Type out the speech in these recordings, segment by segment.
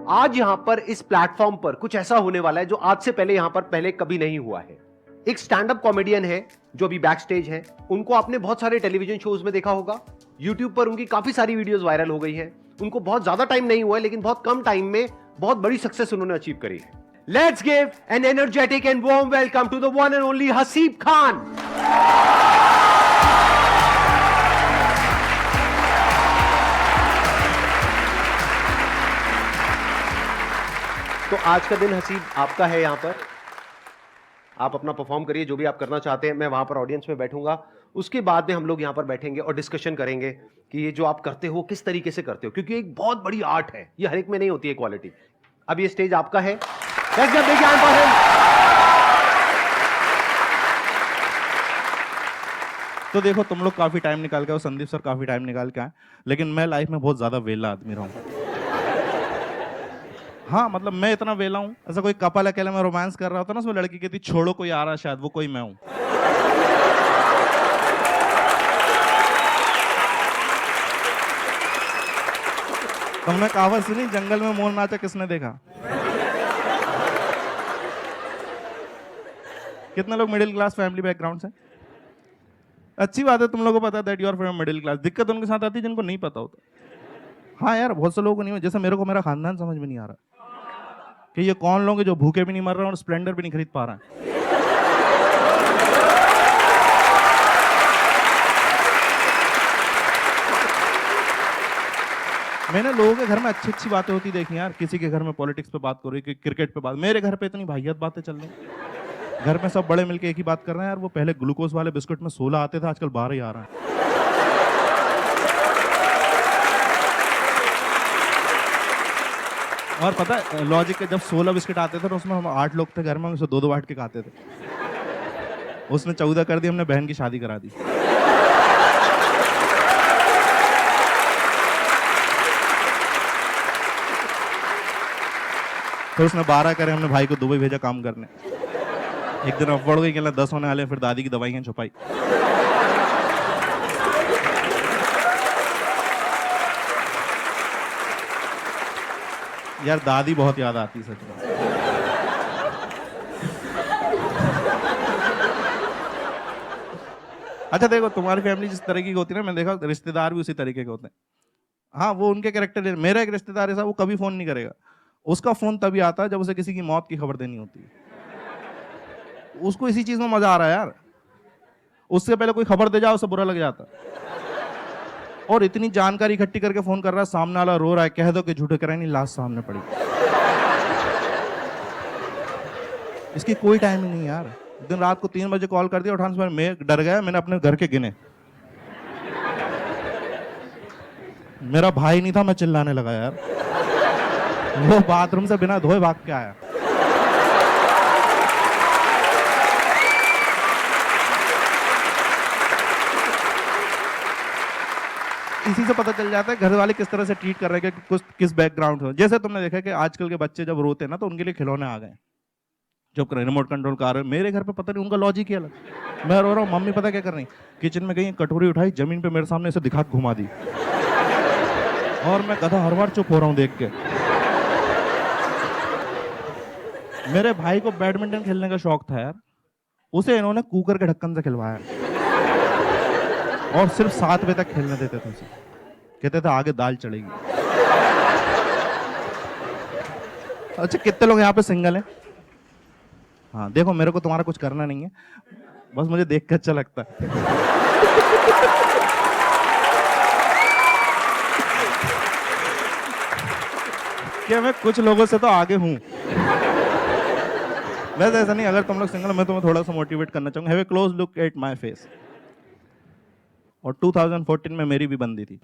आज यहां पर इस प्लेटफॉर्म पर कुछ ऐसा होने वाला है जो आज से पहले यहां पर पहले कभी नहीं हुआ है। एक स्टैंड अप कॉमेडियन है जो अभी बैक स्टेज है। उनको आपने बहुत सारे टेलीविजन शोज में देखा होगा। यूट्यूब पर उनकी काफी सारी वीडियोस वायरल हो गई है। उनको बहुत ज्यादा टाइम नहीं हुआ है, लेकिन बहुत कम टाइम में बहुत बड़ी सक्सेस उन्होंने अचीव करी है। Let's give an energetic and warm welcome to the one and only Haseeb Khan. तो आज का दिन हसीब आपका है। यहां पर आप अपना परफॉर्म करिए, जो भी आप करना चाहते हैं। मैं वहां पर ऑडियंस में बैठूंगा। उसके बाद में हम लोग यहां पर बैठेंगे और डिस्कशन करेंगे कि ये जो आप करते हो किस तरीके से करते हो, क्योंकि एक बहुत बड़ी आर्ट है, ये हर एक में नहीं होती है क्वालिटी। अब ये स्टेज आपका है। Let's give big hand for him. तो देखो, तुम लोग काफी टाइम निकाल के और संदीप सर काफी टाइम निकाल के आए, लेकिन मैं लाइफ में बहुत ज्यादा वेला आदमी रहा हूं। हाँ, मतलब मैं इतना वेला हूँ, ऐसा कोई कपल अकेले में रोमांस कर रहा होता ना, उसमें लड़की कहती छोड़ो कोई आ रहा, शायद वो कोई मैं हूं। तुमने कहावत सुनी, जंगल में मोर नाचा किसने देखा? कितने लोग मिडिल क्लास फैमिली बैकग्राउंड से? अच्छी बात है, तुम लोगों को पता है that you are from middle class. दिक्कत उनके साथ आती है जिनको नहीं पता होता। हाँ यार, बहुत से लोगों को नहीं, जैसे मेरे को मेरा खानदान समझ में नहीं आ रहा कि ये कौन लोग हैं जो भूखे भी नहीं मर रहे हैं और स्प्लेंडर भी नहीं खरीद पा रहे हैं। मैंने लोगों के घर में अच्छी अच्छी बातें होती देखी यार। किसी के घर में पॉलिटिक्स पे बात कर रही, क्रिकेट पे बात। मेरे घर पे इतनी वाहियात बातें चल रही। घर में सब बड़े मिलके एक ही बात कर रहे हैं यार, वो पहले ग्लूकोज वाले बिस्कुट में 16 आते थे, आजकल 12 ही आ रहा है। और पता है लॉजिक के, जब 16 बिस्किट आते थे तो उसमें हम 8 लोग थे घर में, उसे 2-2 बांट के खाते थे। उसने 14 कर दी, हमने बहन की शादी करा दी। तो उसने 12 करे, हमने भाई को दुबई भेजा काम करने। एक दिन अफवाह गई कि 10 होने वाले, फिर दादी की दवाइयां छुपाई। यार दादी बहुत याद आती सच में। अच्छा देखो, तुम्हारी फैमिली जिस तरह की होती है ना, मैंने देखा रिश्तेदार भी उसी तरीके के होते हैं। हाँ, वो उनके कैरेक्टर। मेरा एक रिश्तेदार ऐसा, वो कभी फोन नहीं करेगा। उसका फोन तभी आता है जब उसे किसी की मौत की खबर देनी होती है। उसको इसी चीज में मजा आ रहा है यार। उससे पहले कोई खबर दे जाओ उसे बुरा लग जाता। और इतनी जानकारी इकट्ठी करके फोन कर रहा है, सामने वाला रो रहा है, कह दो कि झूठे कराए नहीं, लाश सामने पड़ी। इसकी कोई टाइमिंग नहीं यार। दिन रात को 3 बजे कॉल कर दिया, उठाने से मैं डर गया, मैंने अपने घर के गिने। मेरा भाई नहीं था, मैं चिल्लाने लगा यार। वो बाथरूम से बिना धोए भाग के आया। इसी से पता चल जाता है घर वाले किस तरह से ट्रीट कर रहे हैं, कि किस बैकग्राउंड से। जैसे तुमने देखा कि आजकल के बच्चे जब रोते हैं ना, तो उनके लिए खिलौने आ गए, जो रिमोट कंट्रोल कार है। मेरे घर पे पता नहीं, उनका लॉजिक ही अलग। मैं रो रहा हूँ, मम्मी पता क्या कर रही, किचन में गई, कटोरी उठाई, जमीन पे मेरे सामने ऐसे दिखा के घुमा दी। और मैं गधा हर बार चुप हो रहा हूँ देख के। मेरे भाई को बैडमिंटन खेलने का शौक था यार, उसे इन्होंने कुकर के ढक्कन से खिलवाया और सिर्फ 7 बजे तक खेलने देते थे उसे। कहते थे आगे दाल चढ़ेगी। अच्छा, कितने लोग यहाँ पे सिंगल हैं? हाँ देखो, मेरे को तुम्हारा कुछ करना नहीं है, बस मुझे देख कर अच्छा लगता है। क्या मैं कुछ लोगों से तो आगे हूं। वैसे ऐसा नहीं, अगर तुम लोग सिंगल, मैं तुम्हें थोड़ा सा मोटिवेट करना चाहूंगा। Have a close look at my face. और 2014 में मेरी भी बंदी थी।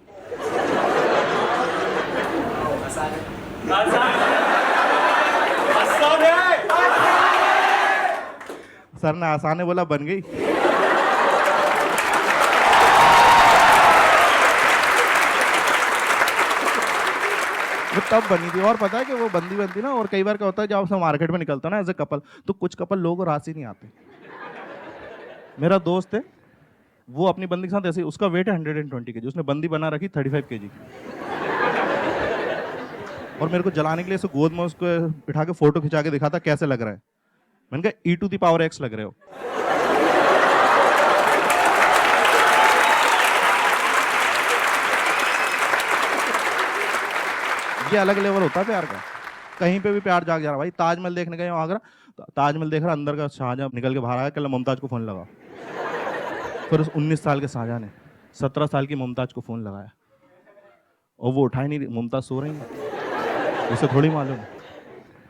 सर ने आसान है बोला, बन गई। वो तब बनी थी। और पता है कि वो बंदी बनती ना, और कई बार क्या होता है, जब आप मार्केट में निकलता ना एज ए कपल, तो कुछ कपल लोगों को रास ही नहीं आते। मेरा दोस्त है, वो अपनी बंदी के साथ ऐसे, उसका वेट है 120 kg, उसने बंदी बना रखी 35 kg की। और मेरे को जलाने के लिए गोद में उसको बिठा के फोटो खिंचा के दिखाता कैसे लग रहा है। मैंने कहा e⁻x लग रहे हो। ये अलग लेवल होता है प्यार का। कहीं पे भी प्यार जाग जा रहा भाई। ताजमहल देखने गए आगरा, ताजमहल देख रहा, अंदर का शाहजहां निकल के बाहर आया, कल मुमताज को फोन लगा। फिर उस 19 साल के शाहजहां ने 17 साल की मुमताज को फोन लगाया और वो उठा ही नहीं, मुमताज सो रही है, उसे थोड़ी मालूम।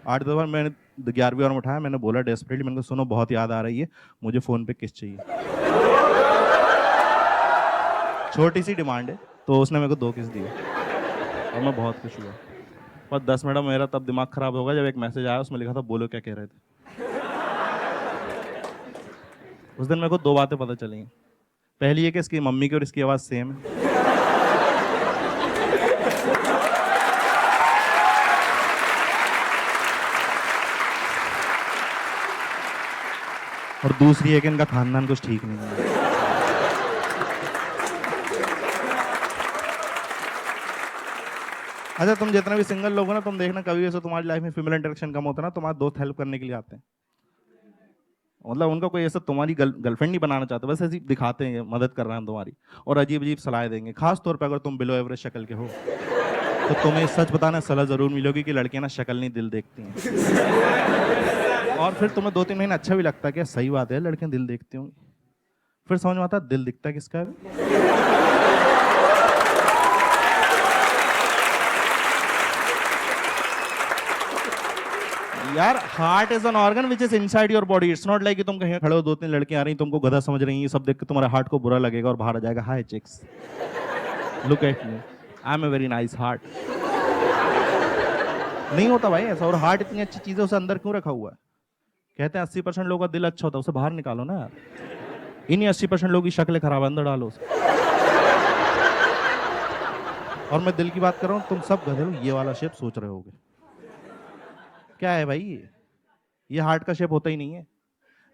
8 बार मैंने 11वीं बार में उठाया, मैंने बोला डेस्परेटली, मैंने कहा सुनो बहुत याद आ रही है, मुझे फोन पे किस चाहिए। छोटी सी डिमांड है, तो उसने मेरे को 2 किस दिए और मैं बहुत खुश हुआ। पर 10 मिनट मेरा तब दिमाग खराब होगा जब एक मैसेज आया, उसमें लिखा था बोलो क्या कह रहे थे। उस दिन मेरे को 2 बातें पता चली। पहली है कि इसकी मम्मी की और इसकी आवाज़ सेम है। और दूसरी है कि इनका खानदान कुछ ठीक नहीं है। अच्छा, तुम जितने भी सिंगल लोग हो ना, तुम देखना कभी ऐसे तुम्हारी लाइफ में फीमेल इंटरेक्शन कम होता है ना, तुम्हारे दोस्त हेल्प करने के लिए आते हैं। मतलब उनका कोई ऐसा तुम्हारी गर्लफ्रेंड नहीं बनाना चाहते, बस ऐसे दिखाते हैं मदद कर रहे हैं तुम्हारी, और अजीब अजीब सलाह देंगे। खास तौर पर अगर तुम बिलो एवरेज शक्ल के हो तो तुम्हें सच बताना सलाह जरूर मिलेगी कि लड़कियां ना शक्ल नहीं दिल देखती हैं। और फिर तुम्हें 2-3 महीने अच्छा भी लगता है कि सही बात है, लड़कियां दिल देखती होंगी। फिर समझ में आता है दिल दिखता है किसका है। यार heart is an organ which is inside your body. It's not like कि तुम कहीं खड़े हो, 2-3 लड़कियां आ रही, तुमको गधा समझ रही हैं, ये सब देख के तुम्हारे हार्ट को बुरा लगेगा और बाहर आ जाएगा, hi chicks look at me, I am a very nice heart. नहीं होता भाई ऐसा। और हार्ट इतनी अच्छी चीज है, उसे अंदर क्यों रखा हुआ है? कहते हैं 80% लोगों का दिल अच्छा होता है, उसे बाहर निकालो ना यार। इन्हीं 80% लोगों की शक्लें खराब है, अंदर डालो उसे। और मैं दिल की बात कर रहा हूँ, तुम सब गधे लोग ये वाला शेप सोच रहे होगे। क्या है भाई ये हार्ट का शेप होता ही नहीं है।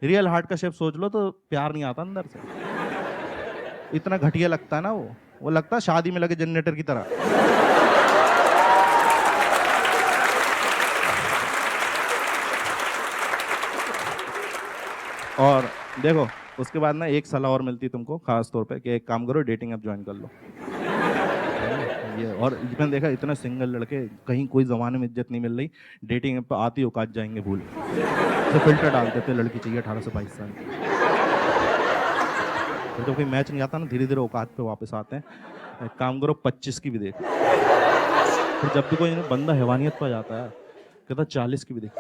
रियल हार्ट का शेप सोच लो तो प्यार नहीं आता अंदर से। इतना घटिया लगता है ना वो लगता है शादी में लगे जनरेटर की तरह। और देखो उसके बाद ना एक सलाह और मिलती है तुमको खास तौर पे कि एक काम करो, डेटिंग ऐप ज्वाइन कर लो। ये और मैंने देखा इतने सिंगल लड़के, कहीं कोई जमाने में इज्जत नहीं मिल रही, डेटिंग ऐप पे आती औकात जाएंगे भूल, तो फिल्टर डाल देते लड़की चाहिए 18 से 22 साल। तो जब कोई मैच नहीं आता ना, धीरे धीरे औकात पे वापस आते हैं। एक काम करो 25 की भी देख, फिर जब भी कोई बंदा हैवानियत पर जाता है कहता 40 की भी देख।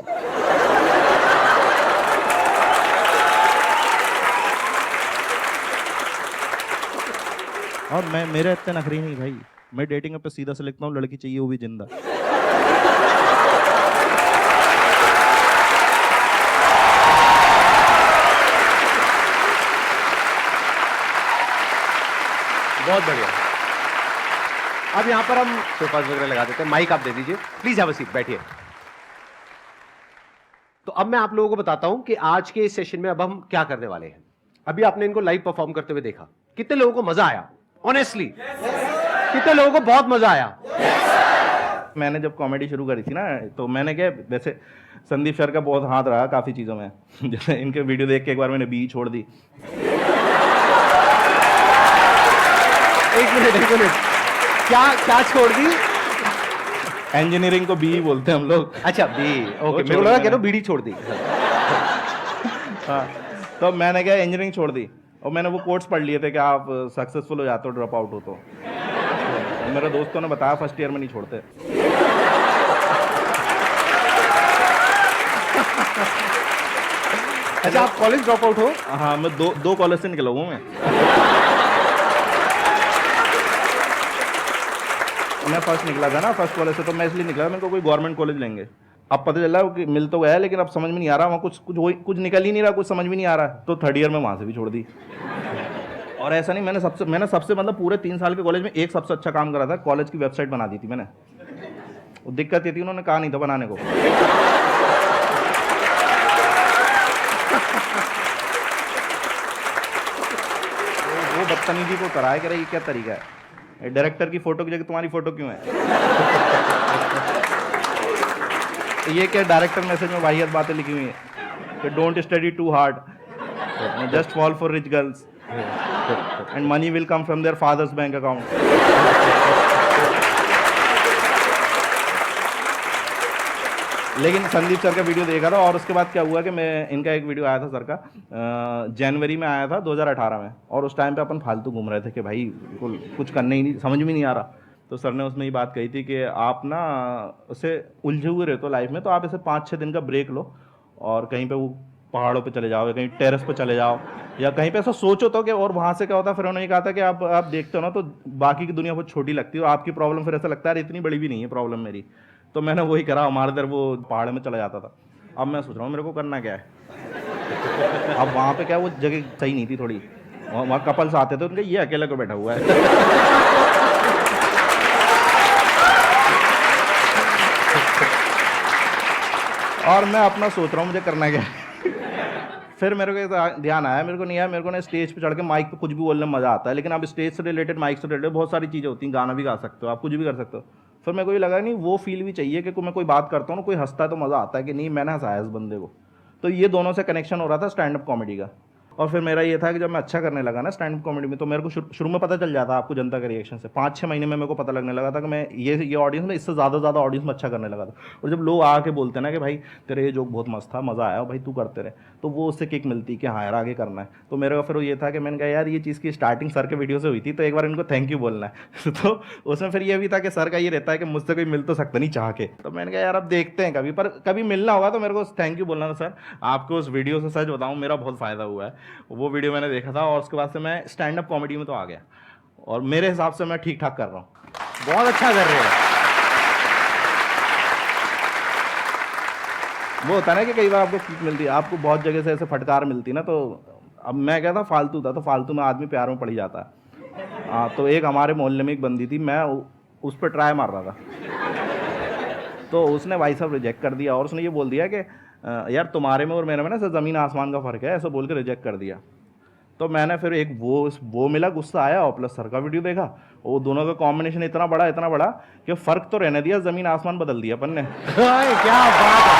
और मेरे इतने नखरी नहीं भाई, मैं डेटिंग पे सीधा से लिखता हूँ लड़की चाहिए वो भी जिंदा। बहुत बढ़िया। अब यहाँ पर हम सोफाज वगैरह लगा देते हैं। माइक आप दे दीजिए, प्लीज हैव अ सीट, बैठिए। तो अब मैं आप लोगों को बताता हूं कि आज के इस सेशन में अब हम क्या करने वाले हैं। अभी आपने इनको लाइव परफॉर्म करते हुए देखा, कितने लोगों को मजा आया? ऑनेस्टली कितने लोगों को बहुत मजा आया? मैंने जब कॉमेडी शुरू करी थी ना, तो मैंने क्या, वैसे संदीप सर का बहुत हाथ रहा काफी चीजों में। जैसे इनके वीडियो देख के एक बार मैंने बी छोड़ दी। एक मिनट, क्या छोड़ दी? इंजीनियरिंग को बी बोलते हैं हम लोग। अच्छा बी, ओके। मेरे को लगा कह रहा बीड़ी छोड़ दी। हाँ, तो मैंने क्या इंजीनियरिंग छोड़ दी और मैंने वो कोट्स पढ़ लिए थे कि आप सक्सेसफुल हो जाते हो ड्रॉप आउट हो तो मेरे दोस्तों ने बताया फर्स्ट ईयर में नहीं छोड़ते। अच्छा, आप कॉलेज ड्रॉप आउट हो? हाँ, मैं दो कॉलेज से निकला हूँ मैं फर्स्ट निकला था ना, फर्स्ट कॉलेज से, तो मैं इसलिए निकला मेरे को कोई गवर्नमेंट कॉलेज लेंगे। अब पता चला कि मिल तो गया लेकिन अब समझ में नहीं आ रहा, वहाँ कुछ निकल ही नहीं रहा, कुछ समझ में नहीं आ रहा, तो थर्ड ईयर में वहाँ से भी छोड़ दी। और ऐसा नहीं, मैंने सबसे मतलब पूरे 3 साल के कॉलेज में एक सबसे अच्छा काम करा था, कॉलेज की वेबसाइट बना दी थी मैंने। वो दिक्कत ये थी, उन्होंने कहा नहीं था बनाने को। वो बदतमीजी को कराए, कह रहे ये क्या तरीका है। डायरेक्टर की फोटो की जगह तुम्हारी फोटो क्यों है? तो ये क्या डायरेक्टर मैसेज में वाहियात बातें लिखी हुई है कि don't study too hard, just fall for rich girls and money will come from their father's bank account. लेकिन संदीप सर का वीडियो देखा था और उसके बाद क्या हुआ कि मैं इनका एक वीडियो आया था सर का, जनवरी में आया था 2018 में, और उस टाइम पे अपन फालतू घूम रहे थे कि भाई कुछ करने ही नहीं, समझ में नहीं आ रहा। तो सर ने उसमें ये बात कही थी कि आप ना उसे उलझे हुए रहते हो लाइफ में, तो आप ऐसे 5-6 दिन का ब्रेक लो और कहीं पे वो पहाड़ों पे चले जाओ या कहीं टेरेस पे चले जाओ या कहीं पे ऐसा सोचो तो कि, और वहाँ से क्या होता है, फिर उन्होंने कहा था कि आप देखते हो ना तो बाकी की दुनिया बहुत छोटी लगती है और आपकी प्रॉब्लम फिर ऐसा लगता है इतनी बड़ी भी नहीं है प्रॉब्लम मेरी। तो मैंने वही करा, हमारे इधर वो पहाड़ में चला जाता था। अब मैं सोच रहा हूँ मेरे को करना क्या है। अब वहाँ पे क्या वो जगह सही नहीं थी थोड़ी, वहाँ कपल्स आते थे, उनके ये अकेले को बैठा हुआ है। और मैं अपना सोच रहा हूँ मुझे करना क्या है। फिर मेरे को ध्यान आया, मेरे को नहीं आया, मेरे को ना स्टेज पे चढ़ के माइक पे कुछ भी बोलने में मजा आता है, लेकिन अब स्टेज से रिलेटेड, माइक से रिलेटेड बहुत सारी चीज़ें होती हैं, गाना भी गा सकते हो आप, कुछ भी कर सकते हो। फिर मेरे को ये लगा नहीं वो फील भी चाहिए कि मैं कोई बात करता हूँ ना, कोई हंसता है तो मज़ा आता है कि नहीं मैंने हंसाया इस बंदे को। तो ये दोनों से कनेक्शन हो रहा था स्टैंड अप कॉमेडी का। और फिर मेरा ये था कि जब मैं अच्छा करने लगा ना स्टैंड अप कॉमेडी में, तो मेरे को शुरू में पता चल जाता आपको जनता के रिएक्शन से। 5-6 महीने में मेरे को पता लगने लगा था कि मैं ये ऑडियंस में इससे ज़्यादा ऑडियंस में अच्छा करने लगा था। और जब लोग आके बोलते हैं ना कि भाई तेरे ये जोक बहुत मस्त था, मज़ा आया, भाई तू करते रहे, तो वो उससे किक मिलती कि हाँ यार आगे करना है। तो मेरे को फिर ये था कि मैंने कहा यार ये चीज़ की स्टार्टिंग सर के वीडियो से हुई थी, तो एक बार इनको थैंक यू बोलना है। तो उसमें फिर ये भी था कि सर का ये रहता है कि मुझसे कोई मिल तो सकता नहीं चाह के। तो मैंने कहा यार अब देखते हैं कभी, पर कभी मिलना होगा तो मेरे को थैंक यू बोलना था सर। आपको उस वीडियो से सच बताऊँ मेरा बहुत फ़ायदा हुआ है। वो वीडियो मैंने देखा था और उसके बाद से मैं स्टैंड अप कॉमेडी में तो आ गया और मेरे हिसाब से मैं ठीक ठाक कर रहा हूँ। बहुत अच्छा कर रहे हैं। वो होता है ना कि कई बार आपको किक मिलती है, आपको बहुत जगह से ऐसे फटकार मिलती है ना, तो अब मैं क्या था फालतू था, तो फालतू में आदमी प्यार में पड़ जाता है। हाँ, तो एक हमारे मोहल्ले में एक बंदी थी, मैं उस पर ट्राई मार रहा था, तो उसने भाई साहब रिजेक्ट कर दिया और उसने ये बोल दिया कि यार तुम्हारे में और मेरे में ना ज़मीन आसमान का फ़र्क है, ऐसा बोल के रिजेक्ट कर दिया। तो मैंने फिर एक वो मिला, गुस्सा आया, और प्लस सर का वीडियो देखा, वो दोनों का कॉम्बिनेशन इतना बड़ा कि फ़र्क तो रहने दिया, ज़मीन आसमान बदल दिया अपन ने। क्या बात है।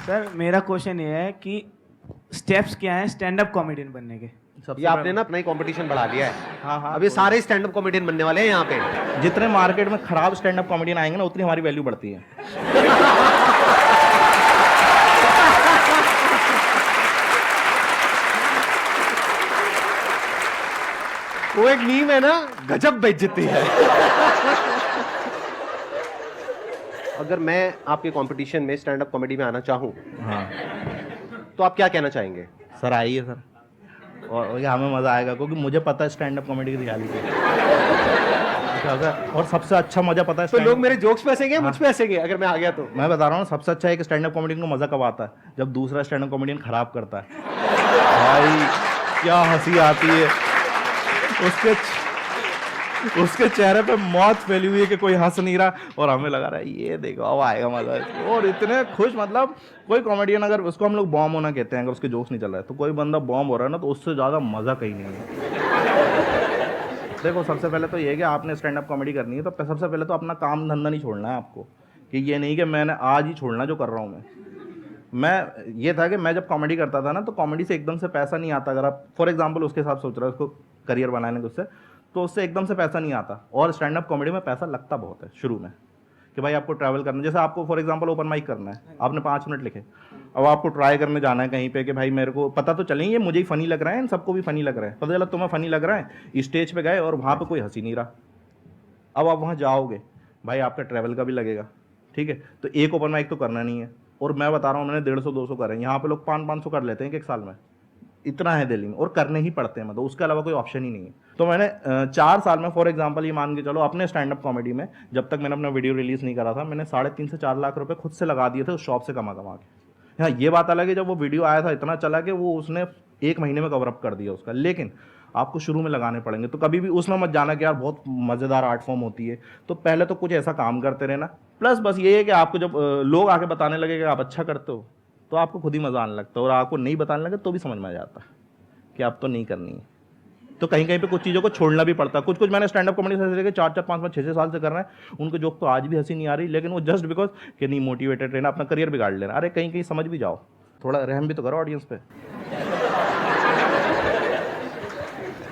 सर मेरा क्वेश्चन ये है कि स्टेप्स क्या हैं स्टैंड अप कॉमेडियन बनने के? ये आपने ना अपना ही कंपटीशन बढ़ा लिया है। हाँ, अब ये सारे स्टैंड अप कॉमेडियन बनने वाले हैं यहाँ पे। जितने मार्केट में खराब स्टैंड अप कॉमेडियन आएंगे ना, उतनी हमारी वैल्यू बढ़ती है। वो एक मीम है ना, गजब बेइज्जती है। अगर मैं आपके कंपटीशन में स्टैंड अप कॉमेडी में आना चाहूं, हाँ तो आप क्या कहना चाहेंगे? सर आइए सर, और ये हमें मज़ा आएगा क्योंकि मुझे पता है स्टैंड अप कॉमेडी की रियलिटी। और सबसे अच्छा मजा पता है तो लोग मेरे जोक्स पे हंसेंगे, मुझ पे हंसेंगे अगर मैं आ गया तो? मैं बता रहा हूँ सबसे अच्छा है कि स्टैंड अप कॉमेडियन को मजा कब आता है, जब दूसरा स्टैंड अप कॉमेडियन खराब करता है। भाई क्या हंसी आती है, उसके चेहरे पे मौत फैली हुई है कि कोई हंस नहीं रहा और हमें लगा रहा है ये देखो अब आएगा मजा। और इतने खुश, मतलब कोई कॉमेडियन अगर उसको हम लोग बॉम्ब होना कहते हैं, अगर उसके जोक्स नहीं चल रहा है, तो कोई बंदा बॉम्ब हो रहा है ना, तो उससे ज़्यादा मज़ा कहीं नहीं है। देखो सबसे पहले तो ये है कि आपने स्टैंड अप कॉमेडी करनी है, तो सबसे पहले तो अपना काम धंधा नहीं छोड़ना है आपको, कि ये नहीं कि मैंने आज ही छोड़ना जो कर रहा हूँ मैं ये था कि मैं जब कॉमेडी करता था ना, तो कॉमेडी से एकदम से पैसा नहीं आता। अगर आप फॉर एग्जांपल उसके हिसाब सोच रहे हो उसको करियर बनाने के, उससे तो उससे एकदम से पैसा नहीं आता। और स्टैंड अप कॉमेडी में पैसा लगता बहुत है शुरू में, कि भाई आपको ट्रैवल करना, जैसे आपको फॉर एग्जांपल ओपन माइक करना है, आपने 5 मिनट लिखे, अब आपको ट्राई करने जाना है कहीं पे कि भाई मेरे को पता तो चले ये मुझे ही फनी लग रहा है, इन सबको भी फनी लग रहा है, पता चला तुम्हें फनी लग रहा है, स्टेज पे गए और वहाँ पे कोई हंसी नहीं रहा। अब आप वहाँ जाओगे, भाई आपका ट्रैवल का भी लगेगा, ठीक है, तो एक ओपन माइक तो करना नहीं है। और मैं बता रहा हूँ मैंने 150-200 करे, यहाँ पे लोग 500-500 कर लेते हैं एक साल में, इतना है दिल्ली में, और करने ही पड़ते हैं, मतलब उसके अलावा कोई ऑप्शन ही नहीं है। तो मैंने 4 साल में फॉर एग्जांपल ये मान के चलो अपने स्टैंड अप कॉमेडी में, जब तक मैंने अपना वीडियो रिलीज़ नहीं करा था, मैंने 3.5 से 4 लाख रुपए खुद से लगा दिए थे उस शॉप से कमा के। हाँ ये बात अलग है जब वो वीडियो आया था इतना चला कि वो उसने 1 महीने में कवर अप कर दिया उसका, लेकिन आपको शुरू में लगाने पड़ेंगे। तो कभी भी उसमें मत जाना कि यार बहुत मज़ेदार आर्ट फॉर्म होती है, तो पहले तो कुछ ऐसा काम करते रहना। प्लस बस ये है कि आपको जब लोग आके बताने लगे कि आप अच्छा करते हो, तो आपको खुद ही मजा आने लगता है, और आपको नहीं बताने लगे तो भी समझ में आ जाता है कि आप तो नहीं करनी है। तो कहीं कहीं पे कुछ चीज़ों को छोड़ना भी पड़ता है। कुछ कुछ मैंने स्टैंड अप कॉमेडी से लेकर 4-4, 5-5, 6-6 साल से कर रहे हैं, उनको जोक तो आज भी हंसी नहीं आ रही, लेकिन वो जस्ट बिकॉज कि नहीं मोटिवेटेड रहना, अपना करियर बिगाड़ लेना। अरे कहीं कहीं समझ भी जाओ, थोड़ा रहम भी तो करो ऑडियंस पे।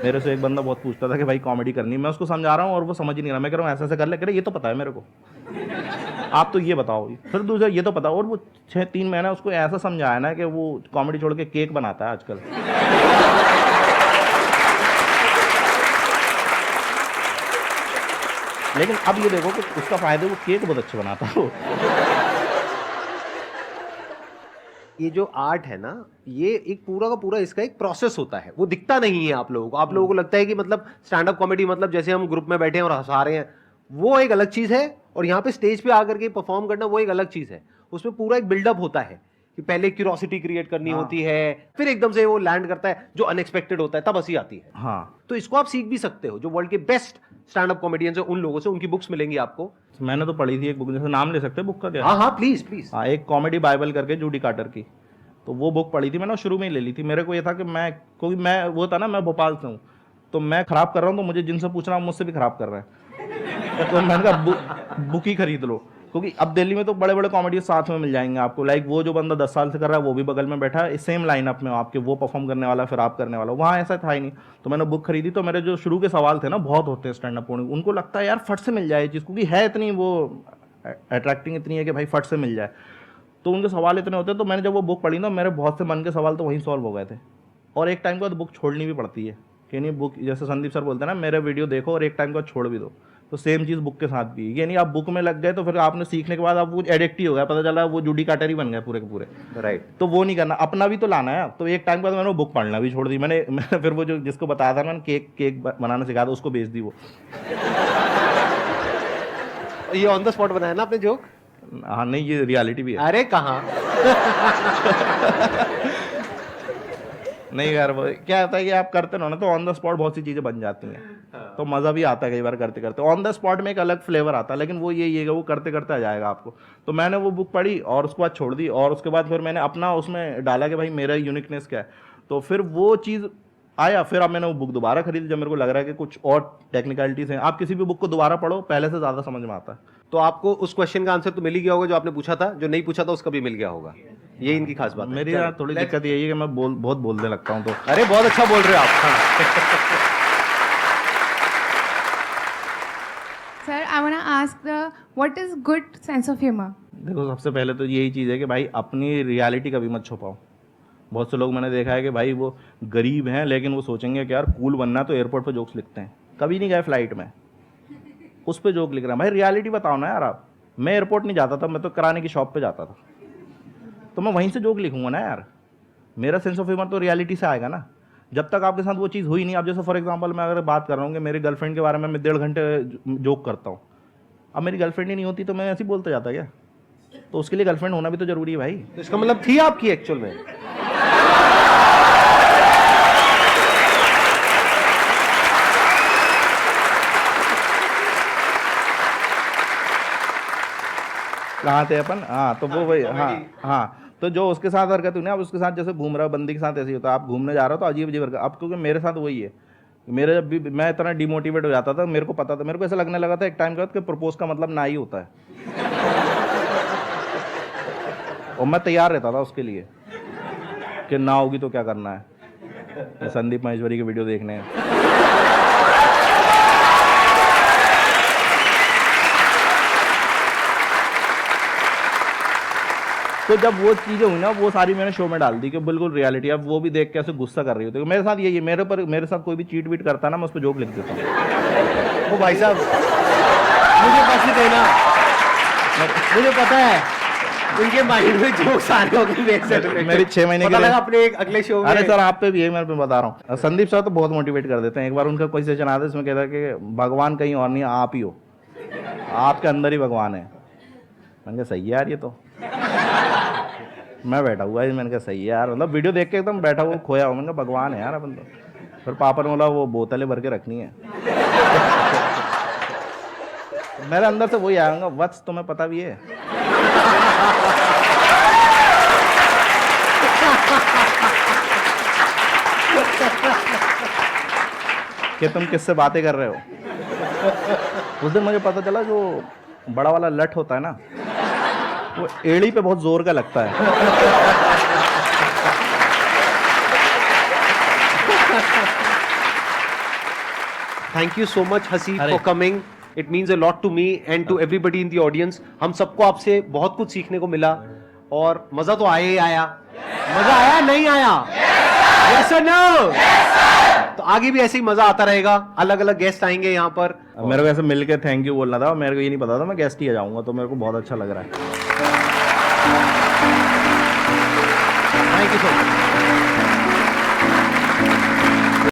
मेरे से एक बंदा बहुत पूछता था कि भाई कॉमेडी करनी है, मैं उसको समझा रहा हूँ और वो समझ ही नहीं रहा। मैं कह रहा हूँ ऐसा ऐसा कर ले, कह रहे ये तो पता है मेरे को, आप तो ये बताओ। फिर दूसरा ये तो पता, और वो 6-3 महीना उसको ऐसा समझाया ना कि वो कॉमेडी छोड़ के केक बनाता है आजकल। लेकिन अब ये देखो कि उसका फायदा, वो केक बहुत अच्छे बनाता है। ये जो आर्ट है ना, ये एक पूरा का पूरा इसका एक प्रोसेस होता है, वो दिखता नहीं है आप लोगों को। आप लोगों को लगता है कि मतलब स्टैंड अप कॉमेडी मतलब जैसे हम ग्रुप में बैठे हैं और हंसा रहे हैं, वो एक अलग चीज है, और यहाँ पे स्टेज पे आकर के परफॉर्म करना वो एक अलग चीज है। उसमें पूरा एक बिल्डअप होता है कि पहले क्यूरोसिटी क्रिएट करनी होती है, फिर एकदम से वो लैंड करता है जो अनएक्सपेक्टेड होता है, तब हंसी आती है। हाँ, तो इसको आप सीख भी सकते हो, जो वर्ल्ड के बेस्ट स्टैंड अप कॉमेडियंस है उन लोगों से, उनकी बुक्स मिलेंगी आपको। मैंने तो पढ़ी थी एक बुक, जैसे नाम ले सकते हैं बुक का क्या? हाँ हाँ प्लीज प्लीज। हाँ, एक कॉमेडी बाइबल करके जूडी कार्टर की, तो वो बुक पढ़ी थी मैंने, शुरू में ही ले ली थी। मेरे को ये था कि मैं वो था ना, मैं भोपाल से हूँ, तो मैं खराब कर रहा हूँ, तो मुझे जिनसे पूछना मुझसे भी खराब कर रहे हैं। तो मैंने कहा बुक ही खरीद लो, क्योंकि अब दिल्ली में तो बड़े बड़े कॉमेडी साथ में मिल जाएंगे आपको। लाइक वो जो बंदा 10 साल से कर रहा है वो भी बगल में बैठा है, सेम लाइनअप में आपके, वो परफॉर्म करने वाला फिर आप करने वाला। वहाँ ऐसा था ही नहीं, तो मैंने बुक खरीदी। तो मेरे जो शुरू के सवाल थे ना, बहुत होते हैं स्टैंड अप कॉमेडी, उनको लगता है यार फट से मिल जाए चीज़, क्योंकि है इतनी वो अट्रैक्टिंग इतनी है कि भाई फट से मिल जाए, तो उनके सवाल इतने होते हैं। तो मैंने जब वो बुक पढ़ी ना, मेरे बहुत से मन के सवाल तो वहीं सॉल्व हो गए थे। और एक टाइम के बाद बुक छोड़नी भी पड़ती है कि नहीं, बुक जैसे संदीप सर बोलते हैं ना, मेरे वीडियो देखो और एक टाइम के बाद छोड़ भी दो। तो सेम चीज़ बुक के साथ भी है, यानी आप बुक में लग गए तो फिर आपने सीखने के बाद आप वो एडिक्ट ही हो गया, पता चला वो जूडी कार्टर ही बन गए पूरे के पूरे। राइट। तो वो नहीं करना, अपना भी तो लाना है। तो एक टाइम के बाद मैंने वो बुक पढ़ना भी छोड़ दी। मैंने फिर वो जो जिसको बताया था मैंने केक बनाना सिखाया था, उसको बेच दी वो। ये ऑन द स्पॉट बनाया ना आपने जोक? हाँ नहीं, ये रियलिटी भी है। अरे कहाँ। नहीं यार, वो क्या होता है कि आप करते रहो ना, तो ऑन द स्पॉट बहुत सी चीज़ें बन जाती हैं, तो मज़ा भी आता है कई बार करते करते। ऑन द स्पॉट में एक अलग फ्लेवर आता है, लेकिन वो ये वो करते करते आ जाएगा आपको। तो मैंने वो बुक पढ़ी और उसके बाद छोड़ दी, और उसके बाद फिर मैंने अपना उसमें डाला कि भाई मेरा यूनिकनेस क्या है। तो फिर वो चीज़ आया, फिर अब मैंने वो बुक दोबारा खरीदी जब मेरे को लग रहा है कि कुछ और टेक्निकलिटीज़ हैं। आप किसी भी बुक को दोबारा पढ़ो, पहले से ज़्यादा समझ में आता है। तो आपको उस क्वेश्चन का आंसर तो मिल ही गया होगा जो आपने पूछा था, जो नहीं पूछा था उसका भी मिल गया होगा। ये इनकी खास बात है। मेरी यार थोड़ी दिक्कत यही है कि मैं बहुत बोलने लगता हूँ। तो अरे बहुत अच्छा बोल रहे हो आप। हाँ। Sir, I want to ask what is good sense of humor? देखो, सबसे पहले तो यही चीज़ है कि भाई अपनी रियलिटी कभी मत छुपाओ। बहुत से लोग मैंने देखा है कि भाई वो गरीब हैं, लेकिन वो सोचेंगे कि यार कूल बनना है तो एयरपोर्ट पे जोक्स लिखते हैं। कभी नहीं गए फ्लाइट में, उस पर जोक लिख रहे हैं। भाई रियलिटी बताओ ना यार आप। मैं एयरपोर्ट नहीं जाता था, मैं तो कराने की शॉप पे जाता था, तो मैं वहीं से जोक लिखूंगा ना यार। मेरा सेंस ऑफ ह्यूमर तो रियलिटी से आएगा ना। जब तक आपके साथ वो चीज़ हुई नहीं, आप जैसे फॉर एग्जांपल मैं अगर बात कर रहा हूँ कि मेरी गर्लफ्रेंड के बारे में मैं 1.5 घंटे जोक करता हूँ, अब मेरी गर्लफ्रेंड ही नहीं होती तो मैं ऐसे ही बोलता जाता क्या? तो उसके लिए गर्लफ्रेंड होना भी तो जरूरी है भाई। तो इसका मतलब थी आपकी एक्चुअल में। कहाँ थे अपन? हाँ, तो वो वही। हाँ, तो जो उसके साथ हरकत हुई ना, अब उसके साथ जैसे घूम रहा है बंदी के साथ ऐसे ही होता है। आप घूमने जा रहे हो तो अजीब अजीब हरकत। अब क्योंकि मेरे साथ वही है, मेरे जब भी मैं इतना डिमोटिवेट हो जाता था, मेरे को पता था, मेरे को ऐसा लगने लगा था एक टाइम के बाद कि प्रपोज का मतलब ना ही होता है। और मैं तैयार रहता था उसके लिए कि ना होगी तो क्या करना है। संदीप महेश्वरी की वीडियो देखने हैं। तो जब वो चीज़ें हुई ना, वो सारी मैंने शो में डाल दी कि बिल्कुल रियलिटी। अब वो भी देख के ऐसे गुस्सा कर रही होती है। मेरे साथ यही है, मेरे साथ कोई भी चीट वीट करता ना, मैं उस पर जोक लिख देता हूँ। वो भाई साहब मुझे पैसे देना, मुझे पता है उनके माइंड में जोक्स आ रहे होंगे। मेरी 6 महीने के लिए अपने एक अगले शो में। अरे सर, आप पे भी यही मैं बता रहा हूँ। संदीप सर तो बहुत मोटिवेट कर देते हैं। एक बार उनका कोई सेशन आता है, इसमें कहता है कि भगवान कहीं और नहीं, आप ही हो, आपके अंदर ही भगवान है। मैंने कहा सही है यार, ये तो मैं बैठा हुआ है। मैंने कहा सही है यार, मतलब वीडियो देख के एकदम बैठा हुआ खोया हुआ। मैंने कहा भगवान है यार अपन तो। फिर पापा ने बोला वो बोतलें भर के रखनी है। मेरे अंदर से वही आऊंगा, वत्स तुम्हें पता भी है। कि तुम किससे बातें कर रहे हो। उस दिन मुझे पता चला जो बड़ा वाला लठ होता है ना, वो एड़ी पे बहुत जोर का लगता है। Thank you so much Haseeb for coming, it means a lot to me and to everybody in the audience. हम सबको आपसे बहुत कुछ सीखने को मिला और मजा तो आया ही आया। मजा आया नहीं आया? यस और नो? तो आगे भी ऐसे ही मजा आता रहेगा, अलग अलग गेस्ट आएंगे यहाँ पर। मेरे को ऐसे मिलके थैंक यू बोलना था, मेरे को ये नहीं पता था मैं गेस्ट ही आ जाऊंगा, तो मेरे को बहुत अच्छा लग रहा है। Thank you so much.